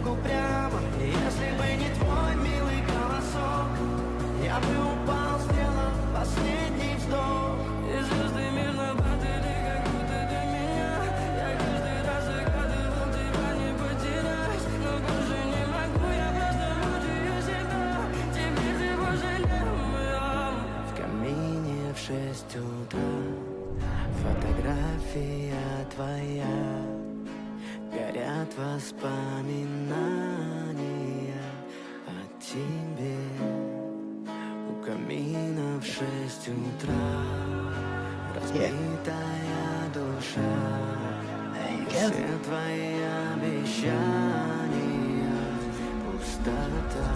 шагу прямо. И если бы не твой милый голосок, я бы упал, сделав последний вздох. И звезды между ты как будто для меня. Я каждый раз загадывал тебя не потерять, но больше не могу, я просто мучаю себя. Теперь ты больше не моя. В камине в 6 утра фотография твоя, горят воспоминания о тебе. У камина в 6 утра разбитая душа, все твои обещания пустота.